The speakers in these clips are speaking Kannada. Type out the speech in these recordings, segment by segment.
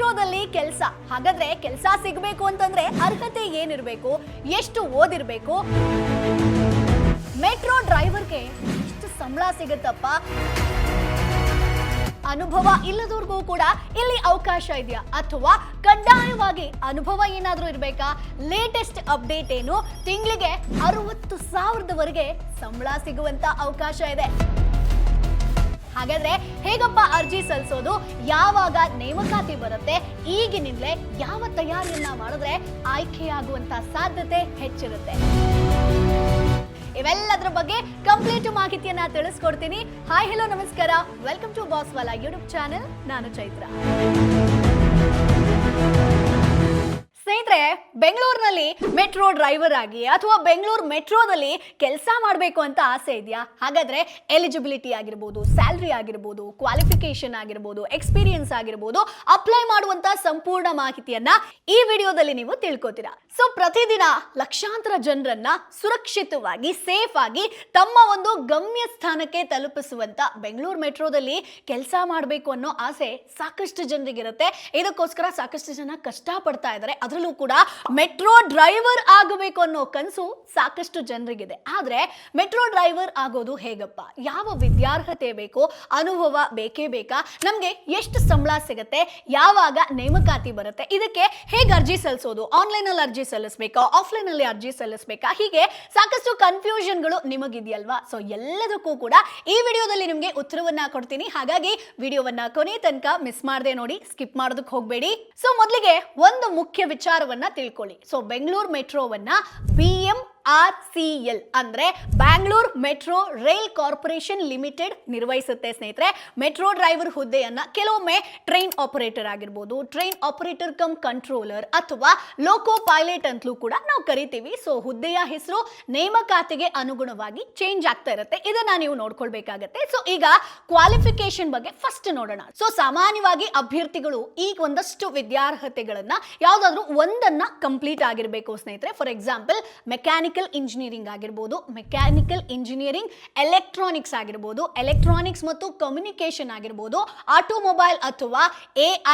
ಮೆಟ್ರೋದಲ್ಲಿ ಕೆಲಸ. ಹಾಗಾದ್ರೆ ಕೆಲಸ ಸಿಗಬೇಕು ಅಂತಂದ್ರೆ ಅರ್ಹತೆ ಏನಿರಬೇಕು, ಎಷ್ಟು ಓದಿರ್ಬೇಕು, ಮೆಟ್ರೋ ಡ್ರೈವರ್ಗೆ ಎಷ್ಟು ಸಂಬಳ ಸಿಗುತ್ತಪ್ಪ, ಅನುಭವ ಇಲ್ಲದವ್ರಿಗೂ ಕೂಡ ಇಲ್ಲಿ ಅವಕಾಶ ಇದೆಯಾ ಅಥವಾ ಕಡ್ಡಾಯವಾಗಿ ಅನುಭವ ಏನಾದ್ರೂ ಇರಬೇಕಾ? ಲೇಟೆಸ್ಟ್ ಅಪ್ಡೇಟ್ ಏನು? ತಿಂಗಳಿಗೆ 60,000ವರೆಗೆ ಸಂಬಳ ಸಿಗುವಂತ ಅವಕಾಶ ಇದೆ. ಹಾಗಾದ್ರೆ ಹೇಗಪ್ಪ ಅರ್ಜಿ ಸಲ್ಲಿಸೋದು, ಯಾವಾಗ ನೇಮಕಾತಿ ಬರುತ್ತೆ, ಈಗಿನಿಂದಲೇ ಯಾವ ತಯಾರಿಯನ್ನ ಮಾಡಿದ್ರೆ ಆಯ್ಕೆಯಾಗುವಂತ ಸಾಧ್ಯತೆ ಹೆಚ್ಚಿರುತ್ತೆ? ಇವೆಲ್ಲದರ ಬಗ್ಗೆ ಕಂಪ್ಲೀಟ್ ಮಾಹಿತಿಯನ್ನ ತಿಳಿಸ್ಕೊಡ್ತೀನಿ. ಹಾಯ್ ಹಲೋ ನಮಸ್ಕಾರ, ವೆಲ್ಕಮ್ ಟು ಬಾಸ್ವಾಲಾ ಯೂಟ್ಯೂಬ್ ಚಾನೆಲ್. ನಾನು ಚೈತ್ರ. ಸ್ನೇಹಿತರೆ, ಬೆಂಗಳೂರಿನಲ್ಲಿ ಮೆಟ್ರೋ ಡ್ರೈವರ್ ಆಗಿ ಅಥವಾ ಬೆಂಗಳೂರು ಮೆಟ್ರೋದಲ್ಲಿ ಕೆಲಸ ಮಾಡಬೇಕು ಅಂತ ಆಸೆ ಇದೆಯಾ? ಹಾಗಾದ್ರೆ ಎಲಿಜಿಬಿಲಿಟಿ ಆಗಿರ್ಬೋದು, ಸ್ಯಾಲ್ರಿ ಆಗಿರ್ಬೋದು, ಕ್ವಾಲಿಫಿಕೇಶನ್ ಆಗಿರ್ಬೋದು, ಎಕ್ಸ್ಪೀರಿಯನ್ಸ್ ಆಗಿರ್ಬೋದು, ಅಪ್ಲೈ ಮಾಡುವಂತ ಸಂಪೂರ್ಣ ಮಾಹಿತಿಯನ್ನ ಈ ವಿಡಿಯೋದಲ್ಲಿ ನೀವು ತಿಳ್ಕೊತೀರಾ. ಸೊ ಪ್ರತಿದಿನ ಲಕ್ಷಾಂತರ ಜನರನ್ನ ಸುರಕ್ಷಿತವಾಗಿ, ಸೇಫ್ ಆಗಿ ತಮ್ಮ ಒಂದು ಗಮ್ಯ ಸ್ಥಾನಕ್ಕೆ ತಲುಪಿಸುವಂತ ಬೆಂಗಳೂರು ಮೆಟ್ರೋದಲ್ಲಿ ಕೆಲಸ ಮಾಡಬೇಕು ಅನ್ನೋ ಆಸೆ ಸಾಕಷ್ಟು ಜನರಿಗಿರುತ್ತೆ. ಇದಕ್ಕೋಸ್ಕರ ಸಾಕಷ್ಟು ಜನ ಕಷ್ಟ ಪಡ್ತಾ ಇದ್ದಾರೆ. ಅದರಲ್ಲೂ ಕೂಡ ಮೆಟ್ರೋ ಡ್ರೈವರ್ ಆಗಬೇಕು ಅನ್ನೋ ಕನಸು ಸಾಕಷ್ಟು ಜನರಿಗಿದೆ. ಆದ್ರೆ ಮೆಟ್ರೋ ಡ್ರೈವರ್ ಆಗೋದು ಹೇಗಪ್ಪ? ಯಾವ ವಿದ್ಯಾರ್ಹತೆ ಬೇಕು? ಅನುಭವ ಬೇಕೇ ಬೇಕಾ? ನಮ್ಗೆ ಎಷ್ಟು ಸಂಬಳ ಸಿಗುತ್ತೆ? ಯಾವಾಗ ನೇಮಕಾತಿ ಬರುತ್ತೆ? ಇದಕ್ಕೆ ಹೇಗೆ ಅರ್ಜಿ ಸಲ್ಲಿಸೋದು? ಆನ್ಲೈನ್ ಅಲ್ಲಿ ಅರ್ಜಿ ಸಲ್ಲಿಸಬೇಕಾ, ಆಫ್ಲೈನ್ ಅಲ್ಲಿ ಅರ್ಜಿ ಸಲ್ಲಿಸಬೇಕಾ? ಹೀಗೆ ಸಾಕಷ್ಟು ಕನ್ಫ್ಯೂಷನ್ಗಳು ನಿಮಗಿದೆಯಲ್ವಾ? ಸೊ ಎಲ್ಲದಕ್ಕೂ ಕೂಡ ಈ ವಿಡಿಯೋದಲ್ಲಿ ನಿಮಗೆ ಉತ್ತರವನ್ನ ಕೊಡ್ತೀನಿ. ಹಾಗಾಗಿ ವಿಡಿಯೋವನ್ನ ಕೊನೆ ತನಕ ಮಿಸ್ ಮಾಡದೆ ನೋಡಿ, ಸ್ಕಿಪ್ ಮಾಡೋದಕ್ಕೆ ಹೋಗಬೇಡಿ. ಸೊ ಮೊದಲಿಗೆ ಒಂದು ಮುಖ್ಯ ವಿಚಾರವನ್ನ ತಿಳ್ಕೊಳ್ಳಿ. ಸೊ ಬೆಂಗಳೂರು ಮೆಟ್ರೋವನ್ನ BMRCL ಅಂದ್ರೆ Bangalore metro rail corporation limited ನಿರ್ವಹಿಸುತ್ತೆ. ಸ್ನೇಹಿತರೆ, ಮೆಟ್ರೋ ಡ್ರೈವರ್ ಹುದ್ದೆಯನ್ನ ಕೆಲವೊಮ್ಮೆ ಟ್ರೈನ್ ಆಪರೇಟರ್ ಆಗಿರ್ಬೋದು, ಟ್ರೈನ್ ಆಪರೇಟರ್ ಕಮ್ ಕಂಟ್ರೋಲರ್ ಅಥವಾ ಲೋಕೋ ಪೈಲಟ್ ಅಂತಲೂ ಕೂಡ ನಾವು ಕರಿತೀವಿ. ಸೊ ಹುದ್ದೆಯ ಹೆಸರು ನೇಮಕಾತಿಗೆ ಅನುಗುಣವಾಗಿ ಚೇಂಜ್ ಆಗ್ತಾ ಇರುತ್ತೆ. ಇದನ್ನ ನೀವು ನೋಡ್ಕೊಳ್ಬೇಕಾಗತ್ತೆ. ಸೊ ಈಗ ಕ್ವಾಲಿಫಿಕೇಶನ್ ಬಗ್ಗೆ ಫಸ್ಟ್ ನೋಡೋಣ. ಸೊ ಸಾಮಾನ್ಯವಾಗಿ ಅಭ್ಯರ್ಥಿಗಳು ಈಗ ಒಂದಷ್ಟು ವಿದ್ಯಾರ್ಹತೆಗಳನ್ನ ಯಾವ್ದಾದ್ರು ಒಂದನ್ನ ಕಂಪ್ಲೀಟ್ ಆಗಿರ್ಬೇಕು ಸ್ನೇಹಿತರೆ. ಫಾರ್ ಎಕ್ಸಾಂಪಲ್ ಮೆಕ್ಯಾನಿಕಲ್ ಇಂಜಿನಿಯರಿಂಗ್ ಆಗಿರ್ಬೋದು, ಮೆಕ್ಯಾನಿಕಲ್ ಇಂಜಿನಿಯರಿಂಗ್ ಎಲೆಕ್ಟ್ರಾನಿಕ್ಸ್ ಆಗಿರ್ಬೋದು, ಎಲೆಕ್ಟ್ರಾನಿಕ್ಸ್ ಮತ್ತು ಕಮ್ಯುನಿಕೇಶನ್ ಆಗಿರ್ಬೋದು, ಆಟೋಮೊಬೈಲ್ ಅಥವಾ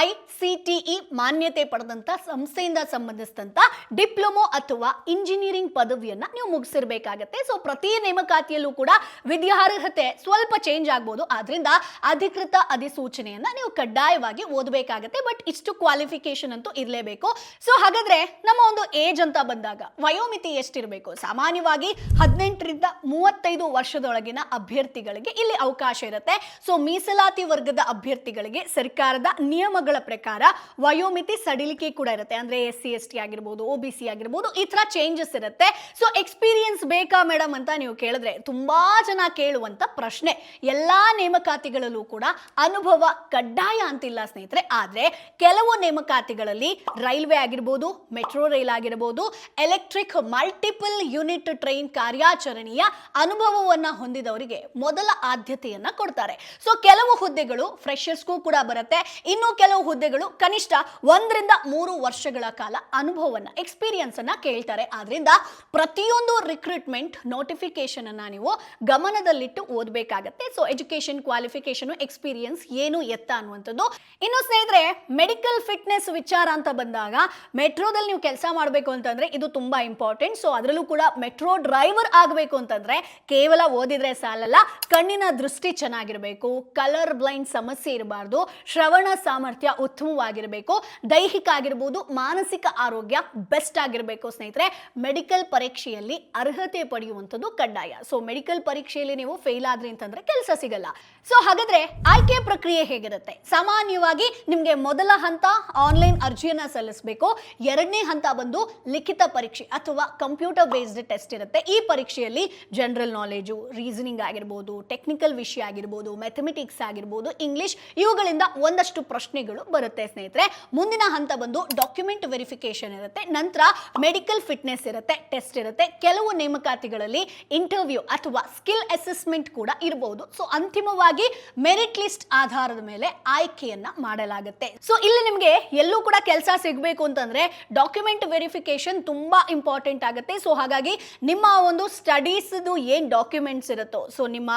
AICTE ಮಾನ್ಯತೆ ಪಡೆದಂತ ಸಂಸ್ಥೆಯಿಂದ ಸಂಬಂಧಿಸಿದಂತ ಡಿಪ್ಲೊಮೊ ಅಥವಾ ಇಂಜಿನಿಯರಿಂಗ್ ಪದವಿಯನ್ನ ನೀವು ಮುಗಿಸಿರ್ಬೇಕಾಗತ್ತೆ. ಸೊ ಪ್ರತಿ ನೇಮಕಾತಿಯಲ್ಲೂ ಕೂಡ ವಿದ್ಯಾರ್ಹತೆ ಸ್ವಲ್ಪ ಚೇಂಜ್ ಆಗ್ಬೋದು. ಆದ್ರಿಂದ ಅಧಿಕೃತ ಅಧಿಸೂಚನೆಯನ್ನ ನೀವು ಕಡ್ಡಾಯವಾಗಿ ಓದಬೇಕಾಗತ್ತೆ. ಬಟ್ ಇಷ್ಟು ಕ್ವಾಲಿಫಿಕೇಶನ್ ಅಂತೂ ಇರಲೇಬೇಕು. ಸೊ ಹಾಗಾದ್ರೆ ನಮ್ಮ ಒಂದು ಏಜ್ ಅಂತ ಬಂದಾಗ ವಯೋಮಿತಿ ಎಷ್ಟಿರಬೇಕು? ಸಾಮಾನ್ಯವಾಗಿ 18ರಿಂದ 35 ವರ್ಷದೊಳಗಿನ ಅಭ್ಯರ್ಥಿಗಳಿಗೆ ಇಲ್ಲಿ ಅವಕಾಶ ಇರುತ್ತೆ. ಸೊ ಮೀಸಲಾತಿ ವರ್ಗದ ಅಭ್ಯರ್ಥಿಗಳಿಗೆ ಸರ್ಕಾರದ ನಿಯಮಗಳ ಪ್ರಕಾರ ವಯೋಮಿತಿ ಸಡಿಲಿಕೆ ಕೂಡ ಇರುತ್ತೆ. ಅಂದ್ರೆ SC ST ಆಗಿರ್ಬೋದು, OBC ಆಗಿರ್ಬೋದು, ಈ ತರ ಚೇಂಜಸ್ ಇರುತ್ತೆ. ಸೊ ಎಕ್ಸ್ಪೀರಿಯನ್ಸ್ ಬೇಕಾ ಮೇಡಮ್ ಅಂತ ನೀವು ಕೇಳಿದ್ರೆ ತುಂಬಾ ಜನ ಕೇಳುವಂತ ಪ್ರಶ್ನೆ. ಎಲ್ಲಾ ನೇಮಕಾತಿಗಳಲ್ಲೂ ಕೂಡ ಅನುಭವ ಕಡ್ಡಾಯ ಅಂತಿಲ್ಲ ಸ್ನೇಹಿತರೆ. ಆದ್ರೆ ಕೆಲವು ನೇಮಕಾತಿಗಳಲ್ಲಿ ರೈಲ್ವೆ ಆಗಿರ್ಬೋದು, ಮೆಟ್ರೋ ರೈಲ್ ಆಗಿರ್ಬೋದು, ಎಲೆಕ್ಟ್ರಿಕ್ ಮಲ್ಟಿಪಲ್ ಯೂನಿಟ್ ಟ್ರೈನ್ ಕಾರ್ಯಾಚರಣೆಯ ಅನುಭವವನ್ನ ಹೊಂದಿದವರಿಗೆ ಮೊದಲ ಆದ್ಯತೆಯನ್ನ ಕೊಡ್ತಾರೆ. ಸೊ ಕೆಲವು ಹುದ್ದೆಗಳು ಫ್ರೆಶರ್ಸ್ಗೂ ಕೂಡ ಬರುತ್ತೆ. ಇನ್ನು ಕೆಲವು ಹುದ್ದೆಗಳು ಕನಿಷ್ಠ 1ರಿಂದ 3 ವರ್ಷಗಳ ಕಾಲ ಅನುಭವವನ್ನ, ಎಕ್ಸ್ಪೀರಿಯನ್ಸ್ ಅನ್ನ ಕೇಳ್ತಾರೆ. ಆದ್ರಿಂದ ಪ್ರತಿಯೊಂದು ರಿಕ್ರೂಟ್ಮೆಂಟ್ ನೋಟಿಫಿಕೇಶನ್ ಅನ್ನ ನೀವು ಗಮನದಲ್ಲಿಟ್ಟು ಓದಬೇಕಾಗತ್ತೆ. ಸೊ ಎಜುಕೇಶನ್, ಕ್ವಾಲಿಫಿಕೇಶನ್, ಎಕ್ಸ್ಪೀರಿಯನ್ಸ್ ಏನು ಎತ್ತ ಅನ್ನುವಂಥದ್ದು. ಇನ್ನು ಸ್ನೇಹಿತರೆ, ಮೆಡಿಕಲ್ ಫಿಟ್ನೆಸ್ ವಿಚಾರ ಅಂತ ಬಂದಾಗ ಮೆಟ್ರೋದಲ್ಲಿ ನೀವು ಕೆಲಸ ಮಾಡಬೇಕು ಅಂತಂದ್ರೆ ಇದು ತುಂಬಾ ಇಂಪಾರ್ಟೆಂಟ್. ಸೊ ಅದರಲ್ಲೂ ಕೂಡ ಮೆಟ್ರೋ ಡ್ರೈವರ್ ಆಗಬೇಕು ಅಂತಂದ್ರೆ ಕೇವಲ ಓದಿದ್ರೆ ಸಾಲಲ್ಲ, ಕಣ್ಣಿನ ದೃಷ್ಟಿ ಚೆನ್ನಾಗಿರಬೇಕು, ಕಲರ್ ಬ್ಲೈಂಡ್ ಸಮಸ್ಯೆ ಇರಬಾರ್ದು, ಶ್ರವಣ ಸಾಮರ್ಥ್ಯ ಉತ್ತಮವಾಗಿರಬೇಕು, ದೈಹಿಕ ಆಗಿರ್ಬೋದು, ಮಾನಸಿಕ ಆರೋಗ್ಯ ಬೆಸ್ಟ್ ಆಗಿರಬೇಕು. ಸ್ನೇಹಿತರೆ, ಮೆಡಿಕಲ್ ಪರೀಕ್ಷೆಯಲ್ಲಿ ಅರ್ಹತೆ ಪಡೆಯುವಂಥದ್ದು ಕಡ್ಡಾಯ. ಸೊ ಮೆಡಿಕಲ್ ಪರೀಕ್ಷೆಯಲ್ಲಿ ನೀವು ಫೇಲ್ ಆದ್ರಿ ಅಂತಂದ್ರೆ ಕೆಲಸ ಸಿಗಲ್ಲ. ಸೊ ಹಾಗಾದ್ರೆ ಆಯ್ಕೆ ಪ್ರಕ್ರಿಯೆ ಹೇಗಿರುತ್ತೆ? ಸಾಮಾನ್ಯವಾಗಿ ನಿಮ್ಗೆ ಮೊದಲ ಹಂತ ಆನ್ಲೈನ್ ಅರ್ಜಿಯನ್ನ ಸಲ್ಲಿಸಬೇಕು. ಎರಡನೇ ಹಂತ ಬಂದು ಲಿಖಿತ ಪರೀಕ್ಷೆ ಅಥವಾ ಕಂಪ್ಯೂಟರ್ ಬೇಸ್ಡ್ ಟೆಸ್ಟ್ ಇರುತ್ತೆ. ಈ ಪರೀಕ್ಷೆಯಲ್ಲಿ ಜನರಲ್ ನಾಲೆಜು, ರೀಸನಿಂಗ್ ಆಗಿರ್ಬೋದು, ಟೆಕ್ನಿಕಲ್ ವಿಷಯ ಆಗಿರ್ಬೋದು, ಮ್ಯಾಥಮೆಟಿಕ್ಸ್ ಆಗಿರ್ಬೋದು, ಇಂಗ್ಲಿಷ್, ಇವುಗಳಿಂದ ಒಂದಷ್ಟು ಪ್ರಶ್ನೆಗಳು ಬರುತ್ತೆ ಸ್ನೇಹಿತರೆ. ಮುಂದಿನ ಹಂತ ಬಂದು ಡಾಕ್ಯುಮೆಂಟ್ ವೆರಿಫಿಕೇಶನ್ ಇರುತ್ತೆ. ನಂತರ ಮೆಡಿಕಲ್ ಫಿಟ್ನೆಸ್ ಇರುತ್ತೆ, ಟೆಸ್ಟ್ ಇರುತ್ತೆ. ಕೆಲವು ನೇಮಕಾತಿಗಳಲ್ಲಿ ಇಂಟರ್ವ್ಯೂ ಅಥವಾ ಸ್ಕಿಲ್ ಅಸೆಸ್ಮೆಂಟ್ ಕೂಡ ಇರಬಹುದು. ಸೊ ಅಂತಿಮವಾಗಿ ಮೆರಿಟ್ ಲಿಸ್ಟ್ ಆಧಾರದ ಮೇಲೆ ಆಯ್ಕೆಯನ್ನ ಮಾಡಲಾಗುತ್ತೆ. ಸೊ ಇಲ್ಲಿ ನಿಮಗೆ ಎಲ್ಲೂ ಕೂಡ ಕೆಲಸ ಸಿಗಬೇಕು ಅಂತಂದ್ರೆ ಡಾಕ್ಯುಮೆಂಟ್ ವೆರಿಫಿಕೇಶನ್ ತುಂಬಾ ಇಂಪಾರ್ಟೆಂಟ್ ಆಗುತ್ತೆ. ಸೊ ಹಾಗಾಗಿ ನಿಮ್ಮ ಒಂದು ಸ್ಟಡೀಸ್ದು ಏನು ಡಾಕ್ಯುಮೆಂಟ್ಸ್ ಇರುತ್ತೋ, ಸೊ ನಿಮ್ಮ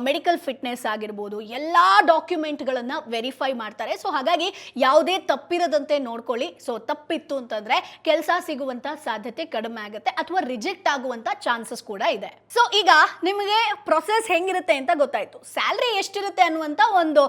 ಮೆಡಿಕಲ್ ಫಿಟ್ನೆಸ್ ಆಗಿರ್ಬೋದು, ಎಲ್ಲ ಡಾಕ್ಯುಮೆಂಟ್ಗಳನ್ನು ವೆರಿಫೈ ಮಾಡ್ತಾರೆ. ಸೊ ಹಾಗಾಗಿ ಯಾವುದೇ ತಪ್ಪಿರದಂತೆ ನೋಡ್ಕೊಳ್ಳಿ. ಸೊ ತಪ್ಪಿತ್ತು ಅಂತಂದ್ರೆ ಕೆಲಸ ಸಿಗುವಂತ ಸಾಧ್ಯತೆ ಕಡಿಮೆ ಆಗುತ್ತೆ ಅಥವಾ ರಿಜೆಕ್ಟ್ ಆಗುವಂತ ಚಾನ್ಸಸ್ ಕೂಡ ಇದೆ. ಸೊ ಈಗ ನಿಮಗೆ ಪ್ರೊಸೆಸ್ ಹೆಂಗಿರುತ್ತೆ ಅಂತ ಗೊತ್ತಾಯ್ತು. ಸ್ಯಾಲ್ರಿ ಎಷ್ಟಿರುತ್ತೆ ಅನ್ನುವಂತ ಒಂದು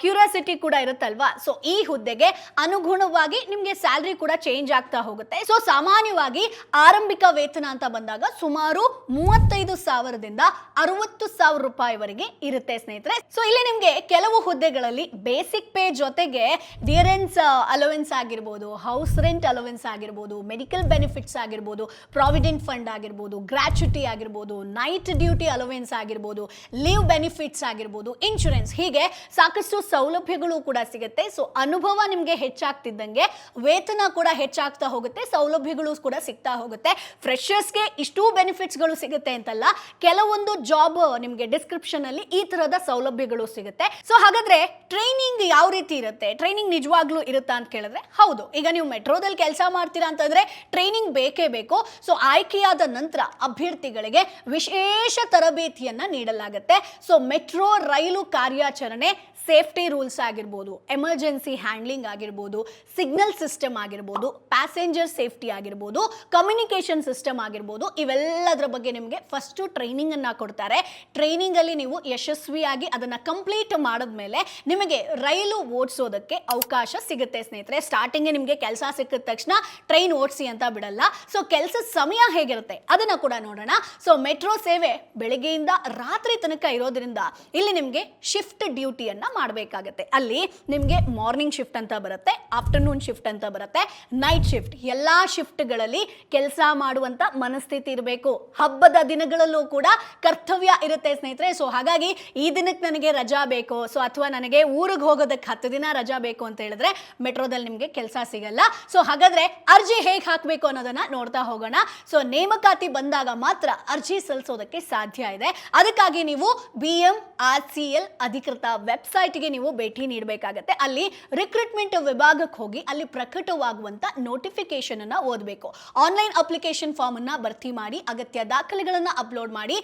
ಕ್ಯೂರಿಯಾಸಿಟಿ ಕೂಡ ಇರುತ್ತಲ್ವಾ. ಸೊ ಈ ಹುದ್ದೆಗೆ ಅನುಗುಣವಾಗಿ ನಿಮಗೆ ಸ್ಯಾಲ್ರಿ ಕೂಡ ಚೇಂಜ್ ಆಗ್ತಾ ಹೋಗುತ್ತೆ. ಸೊ ಸಾಮಾನ್ಯವಾಗಿ ಆರಂಭಿಕ ವೇತನ ಅಂತ ಬಂದಾಗ ಸುಮಾರು 35,000ದಿಂದ 60,000 ರೂಪಾಯಿವರೆಗೆ ಇರುತ್ತೆ ಸ್ನೇಹಿತರೆ. ಸೊ ಇಲ್ಲಿ ನಿಮಗೆ ಕೆಲವು ಹುದ್ದೆಗಳಲ್ಲಿ ಬೇಸಿಕ್ ಪೇ ಜೊತೆಗೆ ಡಿಯರೆನ್ಸ್ ಅಲವೆನ್ಸ್ ಆಗಿರ್ಬೋದು, ಹೌಸ್ ರೆಂಟ್ ಅಲವೆನ್ಸ್ ಆಗಿರ್ಬೋದು, ಮೆಡಿಕಲ್ ಬೆನಿಫಿಟ್ಸ್ ಆಗಿರ್ಬೋದು, ಪ್ರಾವಿಡೆಂಟ್ ಫಂಡ್ ಆಗಿರ್ಬೋದು, ಗ್ರಾಚ್ಯುಟಿ ಆಗಿರ್ಬೋದು, ನೈಟ್ ಡ್ಯೂಟಿ ಅಲವೆನ್ಸ್ ಆಗಿರ್ಬೋದು, ಲೀವ್ ಬೆನಿಫಿಟ್ಸ್ ಆಗಿರ್ಬೋದು, ಇನ್ಶೂರೆನ್ಸ್, ಹೀಗೆ ಸಾಕಷ್ಟು ಸೌಲಭ್ಯಗಳು ಕೂಡ ಸಿಗುತ್ತೆ. ಸೊ ಅನುಭವ ನಿಮಗೆ ಹೆಚ್ಚಾಗ್ತಿದ್ದಂಗೆ ವೇತನ ಕೂಡ ಹೆಚ್ಚಾಗ್ತಾ ಹೋಗುತ್ತೆ, ಸೌಲಭ್ಯಗಳು ಕೂಡ ಸಿಗ್ತಾ ಹೋಗುತ್ತೆ. ಫ್ರೆಶರ್ಸ್ಗೆ ಇಷ್ಟೂ ಬೆನಿಫಿಟ್ಸ್ಗಳು ಸಿಗುತ್ತೆ ಅಂತಲ್ಲ, ಕೆಲವೊಂದು ಜಾಬ್ ನಿಮಗೆ ಡಿಸ್ಕ್ರಿಪ್ಷನ್ ಅಲ್ಲಿ ಈ ತರದ ಸೌಲಭ್ಯಗಳು ಸಿಗುತ್ತೆ. ಸೊ ಹಾಗಾದ್ರೆ ಟ್ರೈನಿಂಗ್ ಯಾವ ರೀತಿ ಇರುತ್ತೆ? ಟ್ರೈನಿಂಗ್ ನಿಜವಾಗ್ಲೂ ಇರುತ್ತಾ ಅಂತ ಕೇಳಿದ್ರೆ ಹೌದು. ಈಗ ನೀವು ಮೆಟ್ರೋದಲ್ಲಿ ಕೆಲಸ ಮಾಡ್ತೀರಾ ಅಂತಂದ್ರೆ ಟ್ರೈನಿಂಗ್ ಬೇಕೇ ಬೇಕು. ಸೊ ಆಯ್ಕೆಯಾದ ನಂತರ ಅಭ್ಯರ್ಥಿಗಳಿಗೆ ವಿಶೇಷ ತರಬೇತಿಯನ್ನ ನೀಡಲಾಗುತ್ತೆ. ಸೊ ಮೆಟ್ರೋ ರೈಲು ಕಾರ್ಯಾಚರಣೆ, ಸೇಫ್ಟಿ ರೂಲ್ಸ್ ಆಗಿರ್ಬೋದು, ಎಮರ್ಜೆನ್ಸಿ ಹ್ಯಾಂಡ್ಲಿಂಗ್ ಆಗಿರ್ಬೋದು, ಸಿಗ್ನಲ್ ಸಿಸ್ಟಮ್ ಆಗಿರ್ಬೋದು, ಪ್ಯಾಸೆಂಜರ್ ಸೇಫ್ಟಿ ಆಗಿರ್ಬೋದು, ಕಮ್ಯುನಿಕೇಷನ್ ಸಿಸ್ಟಮ್ ಆಗಿರ್ಬೋದು, ಇವೆಲ್ಲದರ ಬಗ್ಗೆ ನಿಮಗೆ ಫಸ್ಟು ಟ್ರೈನಿಂಗ್ ಅನ್ನ ಕೊಡ್ತಾರೆ. ಟ್ರೈನಿಂಗ್ ಅಲ್ಲಿ ನೀವು ಯಶಸ್ವಿಯಾಗಿ ಅದನ್ನ ಕಂಪ್ಲೀಟ್ ಮಾಡಿದ್ಮೇಲೆ ನಿಮಗೆ ರೈಲು ಓಡಿಸೋದಕ್ಕೆ ಅವಕಾಶ ಸಿಗುತ್ತೆ ಸ್ನೇಹಿತರೆ. ಸ್ಟಾರ್ಟಿಂಗ್ ನಿಮಗೆ ಕೆಲಸ ಸಿಕ್ಕಿದ ತಕ್ಷಣ ಟ್ರೈನ್ ಓಡಿಸಿ ಅಂತ ಬಿಡಲ್ಲ. ಸೊ ಕೆಲಸದ ಸಮಯ ಹೇಗಿರುತ್ತೆ ಅದನ್ನ ಕೂಡ ನೋಡೋಣ. ಸೊ ಮೆಟ್ರೋ ಸೇವೆ ಬೆಳಗ್ಗೆಯಿಂದ ರಾತ್ರಿ ತನಕ ಇರೋದ್ರಿಂದ ಇಲ್ಲಿ ನಿಮಗೆ ಶಿಫ್ಟ್ ಡ್ಯೂಟಿಯನ್ನ ಮಾಡಬೇಕಾಗುತ್ತೆ. ಅಲ್ಲಿ ನಿಮಗೆ ಮಾರ್ನಿಂಗ್ ಶಿಫ್ಟ್ ಅಂತ ಬರುತ್ತೆ, ಆಫ್ಟರ್ನೂನ್ ಶಿಫ್ಟ್ ಅಂತ ಬರುತ್ತೆ, ನೈಟ್ ಶಿಫ್ಟ್. ಎಲ್ಲಾ ಶಿಫ್ಟ್ಗಳಲ್ಲಿ ಕೆಲಸ ಮಾಡುವಂತ ಮನಸ್ಥಿತಿ ಇರಬೇಕು. ಹಬ್ಬದ ದಿನಗಳಲ್ಲೂ ಕೂಡ ಕರ್ತವ್ಯ ಇರುತ್ತೆ ಸ್ನೇಹಿತರೆ. ಸೊ ಹಾಗಾಗಿ ಈ ದಿನಕ್ಕೆ ನನಗೆ ರಜಾ ಬೇಕು, ಸೊ ಅಥವಾ ನನಗೆ ಊರಿಗೆ ಹೋಗೋದಕ್ಕೆ 10 ದಿನ ರಜಾ ಬೇಕು ಅಂತ ಹೇಳಿದ್ರೆ ಮೆಟ್ರೋದಲ್ಲಿ ನಿಮಗೆ ಕೆಲಸ ಸಿಗಲ್ಲ. ಸೊ ಹಾಗಾದ್ರೆ ಅರ್ಜಿ ಹೇಗೆ ಹಾಕಬೇಕು ಅನ್ನೋದನ್ನ ನೋಡ್ತಾ ಹೋಗೋಣ. ಸೊ ನೇಮಕಾತಿ ಬಂದಾಗ ಮಾತ್ರ ಅರ್ಜಿ ಸಲ್ಲಿಸೋದಕ್ಕೆ ಸಾಧ್ಯ ಇದೆ. ಅದಕ್ಕಾಗಿ ನೀವು BMRCL ಅಧಿಕೃತ ವೆಬ್ಸೈಟ್ಗೆ ನೀವು ಭೇಟಿ ನೀಡಬೇಕಾಗತ್ತೆ. ಅಲ್ಲಿ ರಿಕ್ರೂಟ್ಮೆಂಟ್ ವಿಭಾಗಕ್ಕೆ ಹೋಗಿ ಅಲ್ಲಿ ಪ್ರಕಟವಾಗುವಂತ ನೋಟಿಫಿಕೇಶನ್ ಅನ್ನ ಓದಬೇಕು. ಆನ್ಲೈನ್ ಅಪ್ಲಿಕೇಶನ್ ಫಾರ್ಮ್ ಅನ್ನ ಭರ್ತಿ ಮಾಡಿ ಅಗತ್ಯ ದಾಖಲೆಗಳನ್ನ ಅಪ್ಲೋಡ್ ಮಾಡಿ,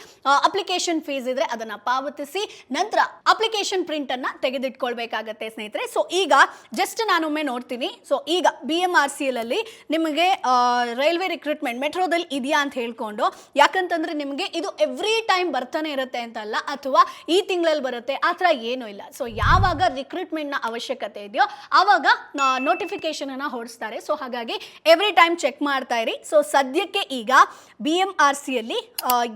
ಅಪ್ಲಿಕೇಶನ್ ಫೀಸ್ ಇದ್ರೆ ಅದನ್ನ ಪಾವತಿಸಿ, ನಂತರ ಅಪ್ಲಿಕೇಶನ್ ಪ್ರಿಂಟ್ ಅನ್ನ ತೆಗೆದಿಟ್ಕೊಳ್ಬೇಕಾಗತ್ತೆ ಸ್ನೇಹಿತರೆ. ಸೊ ಈಗ ಜಸ್ಟ್ ನಾನೊಮ್ಮೆ ನೋಡ್ತೀನಿ. ಸೊ ಈಗ BMRCL ಅಲ್ಲಿ ನಿಮಗೆ ರೈಲ್ವೆ ರಿಕ್ರೂಟ್ಮೆಂಟ್ ಮೆಟ್ರೋದಲ್ಲಿ ಇದೆಯಾ ಅಂತ ಹೇಳ್ಕೊಂಡು, ಯಾಕಂತಂದ್ರೆ ನಿಮಗೆ ಇದು ಎವ್ರಿ ಟೈಮ್ ಬರ್ತಾನೆ ಇರುತ್ತೆ ಅಂತಲ್ಲ, ಅಥವಾ ಈ ತಿಂಗಳಲ್ಲಿ ಬರುತ್ತೆ ಆ ಥರ ಏನೂ ಇಲ್ಲ. ಸೊ ಯಾವಾಗ ರಿಕ್ರೂಟ್ಮೆಂಟ್ನ ಅವಶ್ಯಕತೆ ಇದೆಯೋ ಆವಾಗ ನೋಟಿಫಿಕೇಶನ್ ಅನ್ನ ಹೊರಡಿಸ್ತಾರೆ. ಸೊ ಹಾಗಾಗಿ ಎವ್ರಿ ಟೈಮ್ ಚೆಕ್ ಮಾಡ್ತಾ ಇರಿ. ಸೊ ಸದ್ಯಕ್ಕೆ ಈಗ BMRCಯಲ್ಲಿ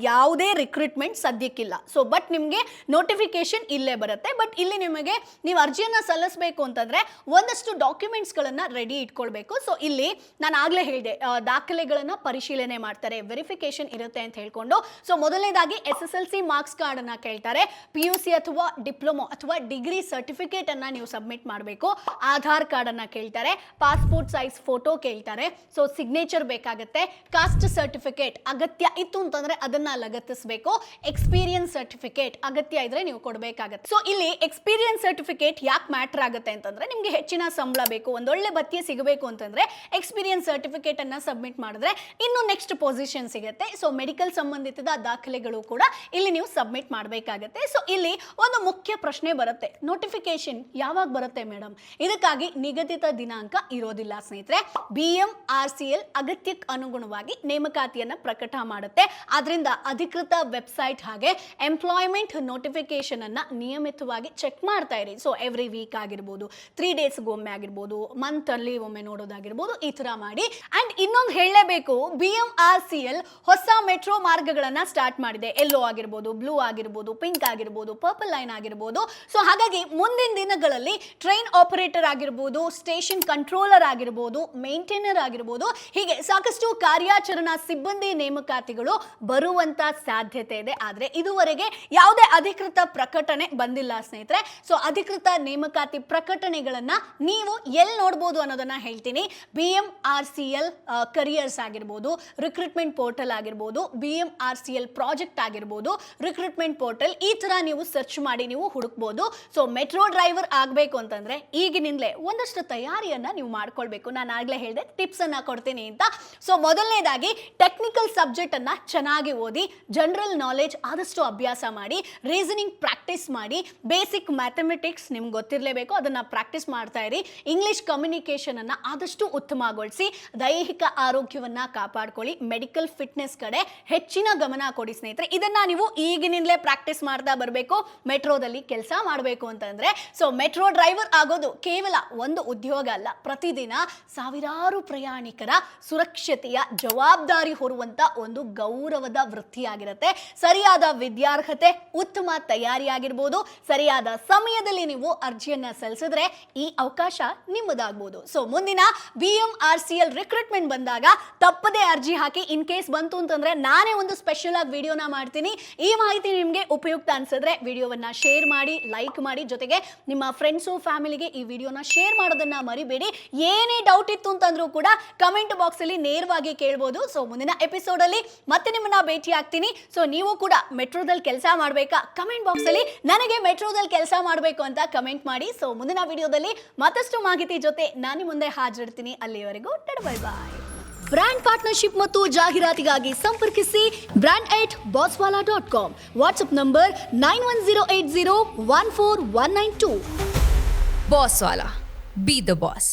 ಯಾವುದೇ ರಿಕ್ರೂಟ್ಮೆಂಟ್ ಸದ್ಯಕ್ಕಿಲ್ಲ. ಸೊ ಬಟ್ ನಿಮಗೆ ನೋಟಿಫಿಕೇಶನ್ ಇಲ್ಲೇ ಬರುತ್ತೆ. ಬಟ್ ಇಲ್ಲಿ ನಿಮಗೆ ನೀವು ಅರ್ಜಿಯನ್ನು ಸಲ್ಲಿಸಬೇಕು ಅಂತಂದ್ರೆ ಒಂದಷ್ಟು ಡಾಕ್ಯುಮೆಂಟ್ಸ್ಗಳನ್ನು ರೆಡಿ ಇಟ್ಕೊಳ್ಬೇಕು. ಸೊ ಇಲ್ಲಿ ನಾನು ಆಗಲೇ ಹೇಳಿದೆ, ದಾಖಲೆಗಳನ್ನು ಪರಿಶೀಲನೆ ಮಾಡ್ತಾರೆ, ವೆರಿಫಿಕೇಶನ್ ಇರುತ್ತೆ ಅಂತ ಹೇಳ್ಕೊಂಡು. ಸೊ ಮೊದಲನೇದಾಗಿ SSLC ಮಾರ್ಕ್ಸ್ ಕಾರ್ಡ್ ಅನ್ನ ಕೇಳ್ತಾರೆ, PUC ಅಥವಾ ಡಿಪ್ಲೊಮೊ ಅಥವಾ ಡಿಗ್ರಿ ಸರ್ಟಿಫಿಕೇಟ್ ಅನ್ನ ನೀವು ಸಬ್ಮಿಟ್ ಮಾಡಬೇಕು, ಆಧಾರ್ ಕಾರ್ಡ್ ಅನ್ನ ಕೇಳ್ತಾರೆ, ಪಾಸ್ಪೋರ್ಟ್ ಸೈಜ್ ಫೋಟೋ ಕೇಳ್ತಾರೆ, ಸೊ ಸಿಗ್ನೇಚರ್ ಬೇಕಾಗುತ್ತೆ, ಕಾಸ್ಟ್ ಸರ್ಟಿಫಿಕೇಟ್ ಅಗತ್ಯ ಇತ್ತು ಅಂತಂದ್ರೆ ಅದನ್ನ ಲಗತ್ತಿಸಬೇಕು, ಎಕ್ಸ್ಪೀರಿಯನ್ಸ್ ಸರ್ಟಿಫಿಕೇಟ್ ಅಗತ್ಯ ಇದ್ರೆ ನೀವು ಕೊಡಬೇಕಾಗುತ್ತೆ. ಸೊ ಇಲ್ಲಿ ಎಕ್ಸ್ಪೀರಿಯನ್ಸ್ ಸರ್ಟಿಫಿಕೇಟ್ ಯಾಕೆ ಮ್ಯಾಟರ್ ಆಗುತ್ತೆ ಅಂತಂದ್ರೆ ನಿಮಗೆ ಹೆಚ್ಚಿನ ಸಂಬಳ ಬೇಕು, ಒಂದೊಳ್ಳೆ ಭತ್ಯೆ ಸಿಗಬೇಕು ಅಂತಂದ್ರೆ ಎಕ್ಸ್ಪೀರಿಯನ್ಸ್ ಸರ್ಟಿಫಿಕೇಟ್ ಅನ್ನ ಸಬ್ಮಿಟ್ ಮಾಡಿದ್ರೆ ಇನ್ನು ನೆಕ್ಸ್ಟ್ ಪೊಸಿಷನ್ ಸಿಗುತ್ತೆ. ಸೊ ಮೆಡಿಕಲ್ ಸಂಬಂಧಿತ ದಾಖಲೆಗಳು ಕೂಡ ಇಲ್ಲಿ ನೀವು ಸಬ್ಮಿಟ್ ಮಾಡಬೇಕಾಗುತ್ತೆ. ಸೊ ಇಲ್ಲಿ ಒಂದು ಮುಖ್ಯ ಪ್ರಶ್ನೆ ಬರುತ್ತೆ, ನೋಟಿಫಿಕೇಶನ್ ಯಾವಾಗ ಬರುತ್ತೆ ಮೇಡಮ್? ಇದಕ್ಕಾಗಿ ನಿಗದಿತ ದಿನಾಂಕ ಇರೋದಿಲ್ಲ ಸ್ನೇಹಿತರೆ. BMRCL ಅಗತ್ಯಕ್ಕೆ ಅನುಗುಣವಾಗಿ ನೇಮಕಾತಿಯನ್ನ ಪ್ರಕಟ ಮಾಡುತ್ತೆ. ಆದ್ರಿಂದ ಅಧಿಕೃತ ವೆಬ್ಸೈಟ್ ಹಾಗೆ ಎಂಪ್ಲಾಯ್ಮೆಂಟ್ ನೋಟಿಫಿಕೇಶನ್ ಅನ್ನ ನಿಯಮಿತವಾಗಿ ಚೆಕ್ ಮಾಡ್ತಾ ಇರಿ. ಸೊ ಎವ್ರಿ ವೀಕ್ ಆಗಿರ್ಬೋದು, 3 ಡೇಸ್ಗೆ ಒಮ್ಮೆ ಆಗಿರ್ಬೋದು, ಮಂತ್ ಅಲ್ಲಿ ಒಮ್ಮೆ ನೋಡೋದಾಗಿರ್ಬೋದು, ಈ ತರ ಮಾಡಿ. ಅಂಡ್ ಇನ್ನೊಂದು ಹೇಳಲೇಬೇಕು, BMRCL ಹೊಸ ಮೆಟ್ರೋ ಮಾರ್ಗಗಳನ್ನ ಸ್ಟಾರ್ಟ್ ಮಾಡಿದೆ. ಎಲ್ಲೋ ಆಗಿರ್ಬೋದು, ಬ್ಲೂ ಆಗಿರ್ಬೋದು, ಪಿಂಕ್ ಆಗಿರ್ಬೋದು, ಪರ್ಪಲ್ ಲೈನ್ ಆಗಿರ್ಬೋದು. ಸೊ ಹಾಗಾಗಿ ಮುಂದಿನ ದಿನಗಳಲ್ಲಿ ಟ್ರೈನ್ ಆಪರೇಟರ್ ಆಗಿರ್ಬೋದು, ಸ್ಟೇಷನ್ ಕಂಟ್ರೋಲರ್ ಆಗಿರ್ಬೋದು, ಮೇಂಟೈನರ್ ಆಗಿರ್ಬೋದು, ಹೀಗೆ ಸಾಕಷ್ಟು ಕಾರ್ಯಾಚರಣಾ ಸಿಬ್ಬಂದಿ ನೇಮಕಾತಿಗಳು ಬರುವಂತ ಸಾಧ್ಯತೆ ಇದೆ. ಆದ್ರೆ ಇದುವರೆಗೆ ಯಾವುದೇ ಅಧಿಕೃತ ಪ್ರಕಟಣೆ ಬಂದಿಲ್ಲ ಸ್ನೇಹಿತರೆ. ಸೊ ಅಧಿಕೃತ ನೇಮಕಾತಿ ಪ್ರಕಟಣೆಗಳನ್ನ ನೀವು ಎಲ್ಲಿ ನೋಡಬಹುದು ಅನ್ನೋದನ್ನ ಹೇಳ್ತೀನಿ. BMRCL ಕರಿಯರ್ಸ್ ಆಗಿರ್ಬೋದು, ರಿಕ್ರೂಟ್ಮೆಂಟ್ ಪೋರ್ಟಲ್ ಆಗಿರ್ಬೋದು, BMRCL ಪ್ರಾಜೆಕ್ಟ್ ಆಗಿರ್ಬೋದು, ರಿಕ್ರೂಟ್ಮೆಂಟ್ ಪೋರ್ಟಲ್, ಈ ತರ ನೀವು ಸರ್ಚ್ ಮಾಡಿ ನೀವು ಹುಡುಕ್ಬೋದು. ಸೊ ಮೆಟ್ರೋ ಡ್ರೈವರ್ ಆಗಬೇಕು ಅಂತಂದ್ರೆ ಈಗಿನಿಂದಲೇ ಒಂದಷ್ಟು ತಯಾರಿಯನ್ನ ನೀವು ಮಾಡ್ಕೊಳ್ಬೇಕು. ನಾನು ಆಗ್ಲೇ ಹೇಳಿದೆ ಟಿಪ್ಸ್ ಅನ್ನ ಕೊಡ್ತೀನಿ ಅಂತ. ಸೊ ಮೊದಲನೇದಾಗಿ ಟೆಕ್ನಿಕಲ್ ಸಬ್ಜೆಕ್ಟ್ ಅನ್ನ ಚೆನ್ನಾಗಿ ಓದಿ, ಜನರಲ್ ನಾಲೆಜ್ ಆದಷ್ಟು ಅಭ್ಯಾಸ ಮಾಡಿ, ರೀಸನಿಂಗ್ ಪ್ರಾಕ್ಟೀಸ್ ಮಾಡಿ, ಬೇಸಿಕ್ ಮ್ಯಾಥಮೆಟಿಕ್ಸ್ ನಿಮ್ಗೆ ಗೊತ್ತಿರಲೇಬೇಕು, ಅದನ್ನ ಪ್ರಾಕ್ಟೀಸ್ ಮಾಡ್ತಾ ಇರಿ. ಇಂಗ್ಲಿಷ್ ಕಮ್ಯುನಿಕೇಶನ್ ಅನ್ನ ಆದಷ್ಟು ಉತ್ತಮಗೊಳಿಸಿ, ದೈಹಿಕ ಆರೋಗ್ಯವನ್ನ ಕಾಪಾಡ್ಕೊಳ್ಳಿ, ಮೆಡಿಕಲ್ ಫಿಟ್ನೆಸ್ ಕಡೆ ಹೆಚ್ಚಿನ ಗಮನ ಕೊಡಿ ಸ್ನೇಹಿತರೆ. ಇದನ್ನ ನೀವು ಈಗಿನಿಂದಲೇ ಪ್ರಾಕ್ಟೀಸ್ ಮಾಡ್ತಾ ಬರಬೇಕು ಮೆಟ್ರೋದಲ್ಲಿ ಕೆಲಸ ಮಾಡಬೇಕು ಅಂತಂದ್ರೆ. ಸೊ ಮೆಟ್ರೋ ಡ್ರೈವರ್ ಆಗೋದು ಕೇವಲ ಒಂದು ಉದ್ಯೋಗ ಅಲ್ಲ, ಪ್ರತಿದಿನ ಸಾವಿರಾರು ಪ್ರಯಾಣಿಕರ ಸುರಕ್ಷತೆಯ ಜವಾಬ್ದಾರಿ ಹೊರುವಂತ ಒಂದು ಗೌರವದ ವೃತ್ತಿಯಾಗಿರುತ್ತೆ. ಸರಿಯಾದ ವಿದ್ಯಾರ್ಹತೆ, ಉತ್ತಮ ತಯಾರಿ ಆಗಿರ್ಬೋದು, ಸರಿಯಾದ ಸಮಯದಲ್ಲಿ ನೀವು ಅರ್ಜಿಯನ್ನ ಸಲ್ಲಿಸಿದ್ರೆ ಈ ಅವಕಾಶ ನಿಮ್ಮದಾಗಬಹುದು. ಸೊ ಮುಂದಿನ BMRCL ರಿಕ್ರೂಟ್ಮೆಂಟ್ ಬಂದಾಗ ತಪ್ಪದೆ ಅರ್ಜಿ ಹಾಕಿ. ಇನ್ ಕೇಸ್ ಬಂತು ಅಂತಂದ್ರೆ ನಾನೇ ಒಂದು ಸ್ಪೆಷಲ್ ಆಗಿ ವಿಡಿಯೋನ ಮಾಡ್ತೀನಿ. ಈ ಮಾಹಿತಿ ನಿಮಗೆ ಉಪಯುಕ್ತ ಅನ್ಸಿದ್ರೆ ವಿಡಿಯೋವನ್ನ ಶೇರ್ ಮಾಡಿ, ಲೈಕ್ ಮಾಡಿ, ಜೊತೆಗೆ ನಿಮ್ಮ ಫ್ರೆಂಡ್ಸು ಫ್ಯಾಮಿಲಿಗೆ ಈ ವಿಡಿಯೋನ ಶೇರ್ ಮಾಡೋದನ್ನ ಮರಿಬೇಡಿ. ಏನೇ ಡೌಟ್ ಇತ್ತು ಅಂತಂದ್ರೂ ಕೂಡ ಕಮೆಂಟ್ ಬಾಕ್ಸ್ ಅಲ್ಲಿ ನೇರವಾಗಿ ಕೇಳಬಹುದು. ಸೊ ಮುಂದಿನ ಎಪಿಸೋಡ್ ಅಲ್ಲಿ ಮತ್ತೆ ನಿಮ್ಮನ್ನ ಭೇಟಿ ಆಗ್ತೀನಿ. ಸೊ ನೀವು ಕೂಡ ಮೆಟ್ರೋದಲ್ಲಿ ಕೆಲಸ ಮಾಡಬೇಕಾ? ಕಮೆಂಟ್ ಬಾಕ್ಸ್ ಅಲ್ಲಿ ನನಗೆ ಮೆಟ್ರೋದಲ್ಲಿ ಕೆಲಸ ಮಾಡಬೇಕು ಅಂತ ಕಮೆಂಟ್ ಮಾಡಿ. ಸೊ ಮುಂದಿನ ವಿಡಿಯೋದಲ್ಲಿ ಮತ್ತಷ್ಟು ಮಾಹಿತಿ ಜೊತೆ ನಾನು ಮುಂದೆ ಹಾಜರಿರ್ತೀನಿ. ಅಲ್ಲಿಯವರೆಗೂ ಬೈ ಬಾಯ್. ಬ್ರ್ಯಾಂಡ್ ಪಾರ್ಟ್ನರ್ಶಿಪ್ ಮತ್ತು ಜಾಹೀರಾತಿಗಾಗಿ ಸಂಪರ್ಕಿಸಿ brand@bosswala.com. WhatsApp number 9108014192. Bosswala. Be the boss.